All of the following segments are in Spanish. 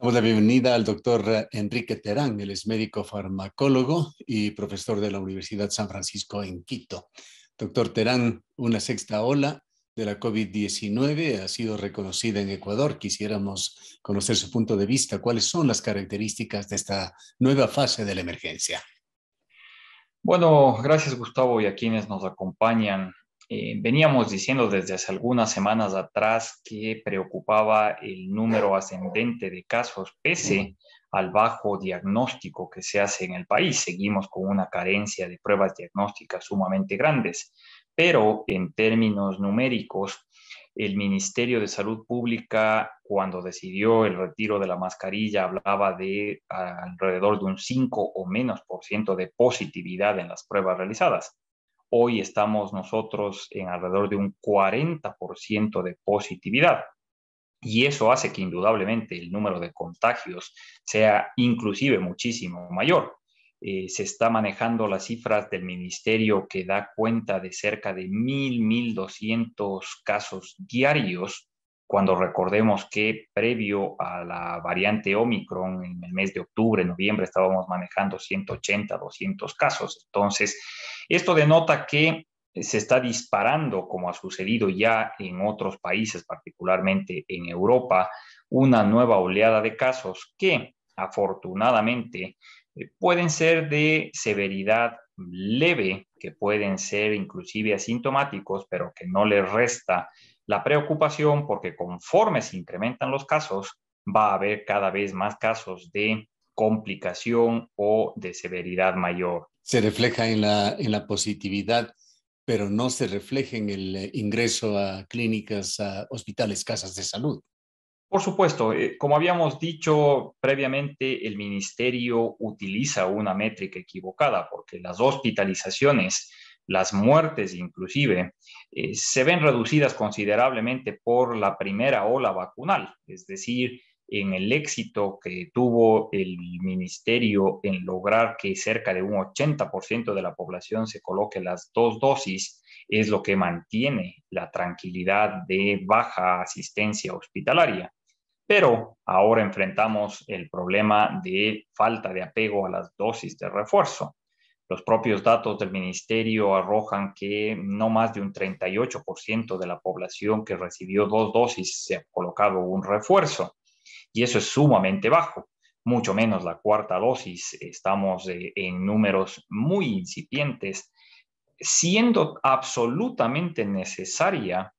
Damos la bienvenida al doctor Enrique Terán. Él es médico farmacólogo y profesor de la Universidad San Francisco en Quito. Doctor Terán, una sexta ola de la COVID-19 ha sido reconocida en Ecuador. Quisiéramos conocer su punto de vista. ¿Cuáles son las características de esta nueva fase de la emergencia? Bueno, gracias Gustavo y a quienes nos acompañan. Veníamos diciendo desde hace algunas semanas atrás que preocupaba el número ascendente de casos pese al bajo diagnóstico que se hace en el país. Seguimos con una carencia de pruebas diagnósticas sumamente grandes, pero en términos numéricos, el Ministerio de Salud Pública, cuando decidió el retiro de la mascarilla, hablaba de alrededor de un 5 o menos por ciento de positividad en las pruebas realizadas. Hoy estamos nosotros en alrededor de un 40% de positividad. Y eso hace que indudablemente el número de contagios sea inclusive muchísimo mayor. Se está manejando las cifras del ministerio que da cuenta de cerca de 1.200 casos diarios, cuando recordemos que previo a la variante Omicron, en el mes de octubre, noviembre, estábamos manejando 180, 200 casos. Entonces, esto denota que se está disparando, como ha sucedido ya en otros países, particularmente en Europa, una nueva oleada de casos que afortunadamente pueden ser de severidad leve, que pueden ser inclusive asintomáticos, pero que no les resta la preocupación porque conforme se incrementan los casos, va a haber cada vez más casos de complicación o de severidad mayor. Se refleja en la positividad, pero no se refleja en el ingreso a clínicas, a hospitales, casas de salud. Por supuesto, como habíamos dicho previamente, el ministerio utiliza una métrica equivocada porque las hospitalizaciones, las muertes inclusive, se ven reducidas considerablemente por la primera ola vacunal, es decir, en el éxito que tuvo el ministerio en lograr que cerca de un 80% de la población se coloque las dos dosis, es lo que mantiene la tranquilidad de baja asistencia hospitalaria. Pero ahora enfrentamos el problema de falta de apego a las dosis de refuerzo. Los propios datos del ministerio arrojan que no más de un 38% de la población que recibió dos dosis se ha colocado un refuerzo. Y eso es sumamente bajo. Mucho menos la cuarta dosis. Estamos en números muy incipientes, siendo absolutamente necesaria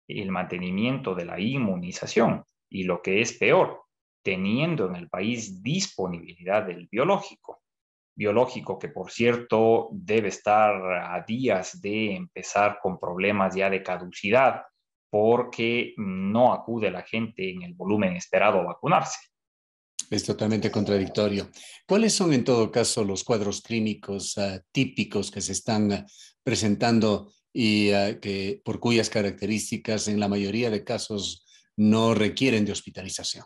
el mantenimiento de la inmunización y lo que es peor, teniendo en el país disponibilidad del biológico que por cierto debe estar a días de empezar con problemas ya de caducidad porque no acude la gente en el volumen esperado a vacunarse. Es totalmente contradictorio. ¿Cuáles son en todo caso los cuadros clínicos típicos que se están presentando y por cuyas características en la mayoría de casos no requieren de hospitalización?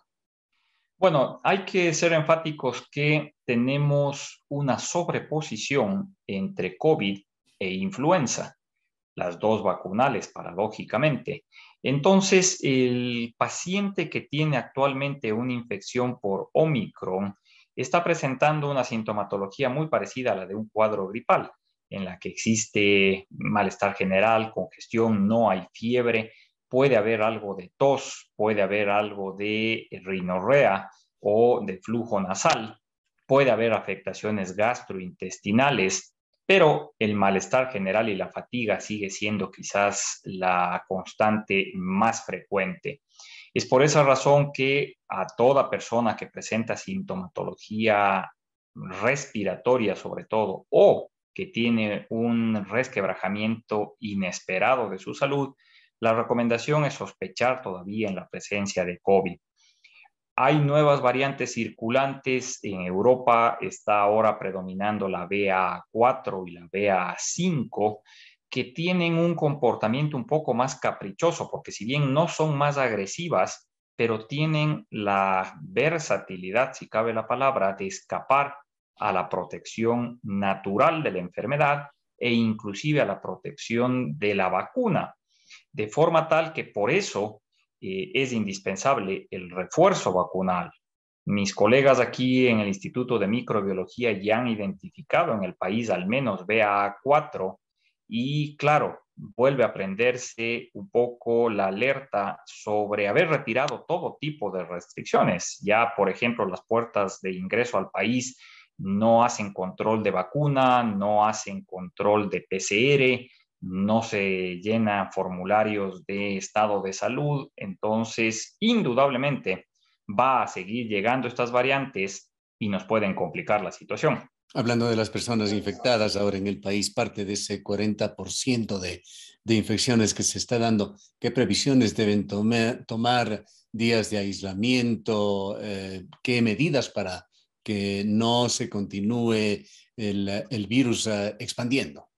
Bueno, hay que ser enfáticos que tenemos una sobreposición entre COVID e influenza, las dos vacunales, paradójicamente. Entonces, el paciente que tiene actualmente una infección por Omicron está presentando una sintomatología muy parecida a la de un cuadro gripal, en la que existe malestar general, congestión, no hay fiebre, puede haber algo de tos, puede haber algo de rinorrea o de flujo nasal, puede haber afectaciones gastrointestinales, pero el malestar general y la fatiga sigue siendo quizás la constante más frecuente. Es por esa razón que a toda persona que presenta sintomatología respiratoria sobre todo o que tiene un resquebrajamiento inesperado de su salud, la recomendación es sospechar todavía en la presencia de COVID. Hay nuevas variantes circulantes. En Europa está ahora predominando la BA4 y la BA5, que tienen un comportamiento un poco más caprichoso, porque si bien no son más agresivas, pero tienen la versatilidad, si cabe la palabra, de escapar a la protección natural de la enfermedad e inclusive a la protección de la vacuna, de forma tal que por eso es indispensable el refuerzo vacunal. Mis colegas aquí en el Instituto de Microbiología ya han identificado en el país al menos BA4 y claro, vuelve a prenderse un poco la alerta sobre haber retirado todo tipo de restricciones. Ya, por ejemplo, las puertas de ingreso al país no hacen control de vacuna, no hacen control de PCR, no se llenan formularios de estado de salud. Entonces, indudablemente, va a seguir llegando estas variantes y nos pueden complicar la situación. Hablando de las personas infectadas ahora en el país, parte de ese 40% de infecciones que se está dando, ¿qué previsiones deben tomar días de aislamiento? ¿Qué medidas para que no se continúe el virus expandiendo?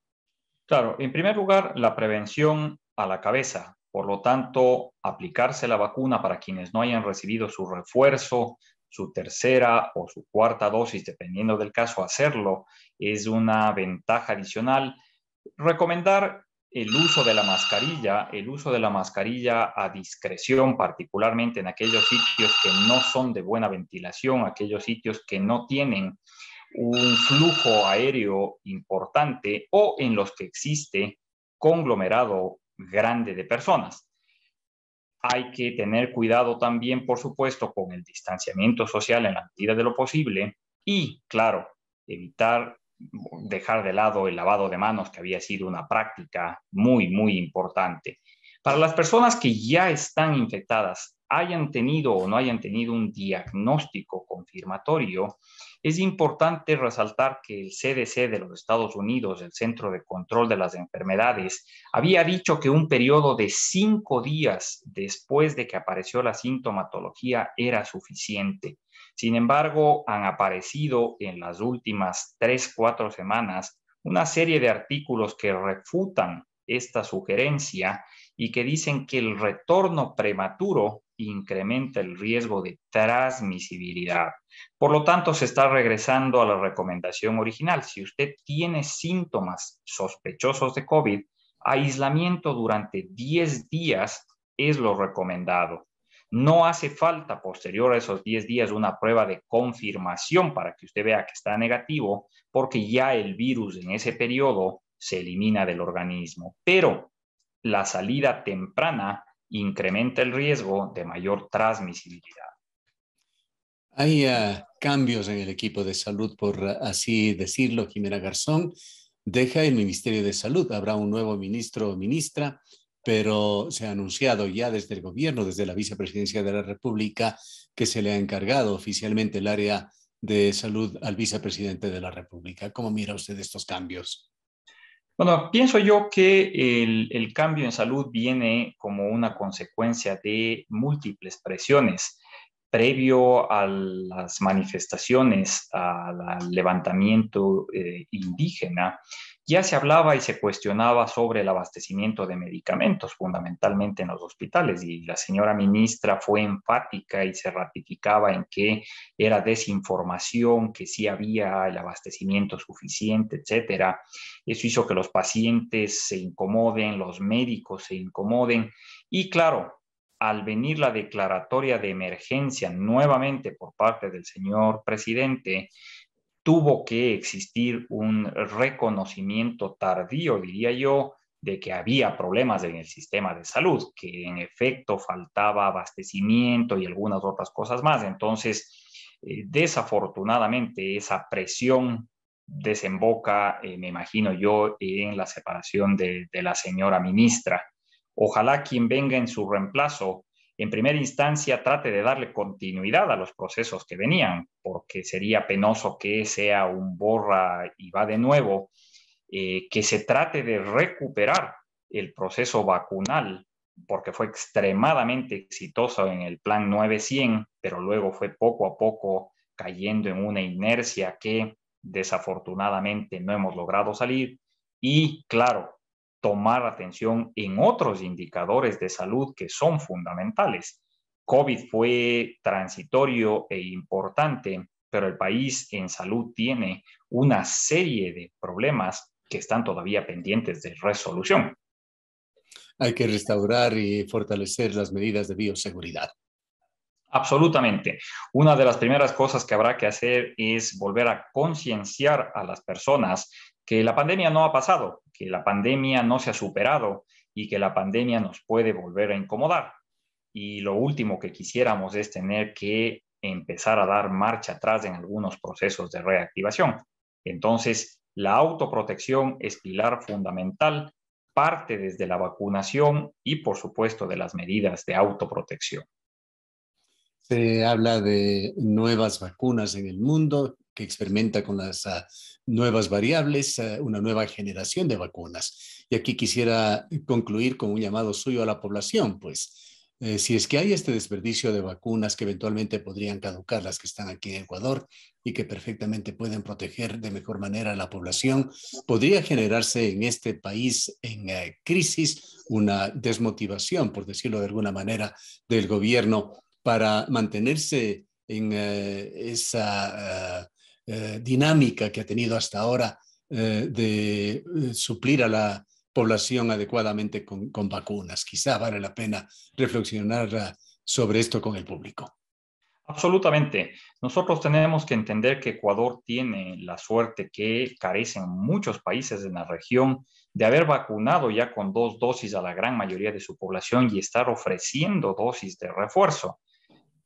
Claro, en primer lugar, la prevención a la cabeza. Por lo tanto, aplicarse la vacuna para quienes no hayan recibido su refuerzo, su tercera o su cuarta dosis, dependiendo del caso, hacerlo es una ventaja adicional. Recomendar el uso de la mascarilla a discreción, particularmente en aquellos sitios que no son de buena ventilación, aquellos sitios que no tienen un flujo aéreo importante o en los que existe conglomerado grande de personas. Hay que tener cuidado también, por supuesto, con el distanciamiento social en la medida de lo posible y, claro, evitar dejar de lado el lavado de manos, que había sido una práctica muy, muy importante. Para las personas que ya están infectadas, hayan tenido o no hayan tenido un diagnóstico confirmatorio, es importante resaltar que el CDC de los Estados Unidos, el Centro de Control de las Enfermedades, había dicho que un periodo de 5 días después de que apareció la sintomatología era suficiente. Sin embargo, han aparecido en las últimas 3, 4 semanas una serie de artículos que refutan esta sugerencia y que dicen que el retorno prematuro incrementa el riesgo de transmisibilidad. Por lo tanto, se está regresando a la recomendación original. Si usted tiene síntomas sospechosos de COVID, aislamiento durante 10 días es lo recomendado. No hace falta posterior a esos 10 días una prueba de confirmación para que usted vea que está negativo, porque ya el virus en ese periodo se elimina del organismo. Pero la salida temprana incrementa el riesgo de mayor transmisibilidad. Hay cambios en el equipo de salud, por así decirlo. Jimena Garzón deja el Ministerio de Salud. Habrá un nuevo ministro o ministra, pero se ha anunciado ya desde el gobierno, desde la vicepresidencia de la República, que se le ha encargado oficialmente el área de salud al vicepresidente de la República. ¿Cómo mira usted estos cambios? Bueno, pienso yo que el cambio en salud viene como una consecuencia de múltiples presiones. Previo a las manifestaciones, al levantamiento indígena, ya se hablaba y se cuestionaba sobre el abastecimiento de medicamentos, fundamentalmente en los hospitales, y la señora ministra fue enfática y se ratificaba en que era desinformación, que sí había el abastecimiento suficiente, etcétera. Eso hizo que los pacientes se incomoden, los médicos se incomoden, y claro, al venir la declaratoria de emergencia nuevamente por parte del señor presidente, tuvo que existir un reconocimiento tardío, diría yo, de que había problemas en el sistema de salud, que en efecto faltaba abastecimiento y algunas otras cosas más. Entonces, desafortunadamente, esa presión desemboca, me imagino yo, en la separación de la señora ministra. Ojalá quien venga en su reemplazo en primera instancia trate de darle continuidad a los procesos que venían, porque sería penoso que sea un borra y va de nuevo, que se trate de recuperar el proceso vacunal, porque fue extremadamente exitoso en el plan 900, pero luego fue poco a poco cayendo en una inercia que desafortunadamente no hemos logrado salir. Y claro, tomar atención en otros indicadores de salud que son fundamentales. COVID fue transitorio e importante, pero el país en salud tiene una serie de problemas que están todavía pendientes de resolución. Hay que restaurar y fortalecer las medidas de bioseguridad. Absolutamente. Una de las primeras cosas que habrá que hacer es volver a concienciar a las personas que la pandemia no ha pasado, que la pandemia no se ha superado y que la pandemia nos puede volver a incomodar. Y lo último que quisiéramos es tener que empezar a dar marcha atrás en algunos procesos de reactivación. Entonces, la autoprotección es pilar fundamental, parte desde la vacunación y, por supuesto, de las medidas de autoprotección. Se habla de nuevas vacunas en el mundo que experimenta con las nuevas variables, una nueva generación de vacunas. Y aquí quisiera concluir con un llamado suyo a la población, pues si es que hay este desperdicio de vacunas que eventualmente podrían caducar, las que están aquí en Ecuador y que perfectamente pueden proteger de mejor manera a la población, podría generarse en este país en crisis una desmotivación, por decirlo de alguna manera, del gobierno para mantenerse en esa dinámica que ha tenido hasta ahora de suplir a la población adecuadamente con vacunas. Quizá vale la pena reflexionar sobre esto con el público. Absolutamente. Nosotros tenemos que entender que Ecuador tiene la suerte que carecen muchos países en la región de haber vacunado ya con 2 dosis a la gran mayoría de su población y estar ofreciendo dosis de refuerzo.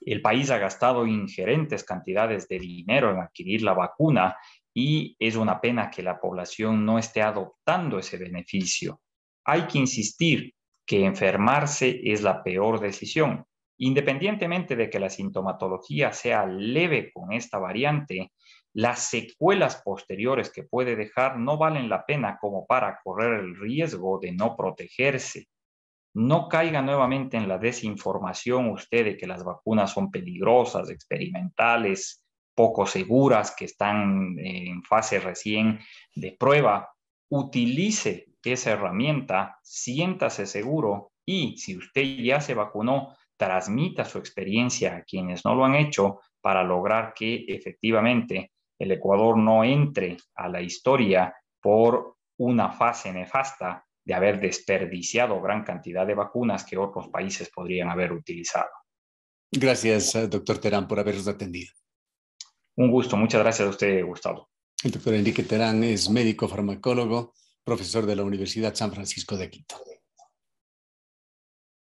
El país ha gastado ingerentes cantidades de dinero en adquirir la vacuna y es una pena que la población no esté adoptando ese beneficio. Hay que insistir que enfermarse es la peor decisión. Independientemente de que la sintomatología sea leve con esta variante, las secuelas posteriores que puede dejar no valen la pena como para correr el riesgo de no protegerse. No caiga nuevamente en la desinformación usted de que las vacunas son peligrosas, experimentales, poco seguras, que están en fase recién de prueba. Utilice esa herramienta, siéntase seguro y si usted ya se vacunó, transmita su experiencia a quienes no lo han hecho para lograr que efectivamente el Ecuador no entre a la historia por una fase nefasta de haber desperdiciado gran cantidad de vacunas que otros países podrían haber utilizado. Gracias, doctor Terán, por habernos atendido. Un gusto, muchas gracias a usted, Gustavo. El doctor Enrique Terán es médico farmacólogo, profesor de la Universidad San Francisco de Quito.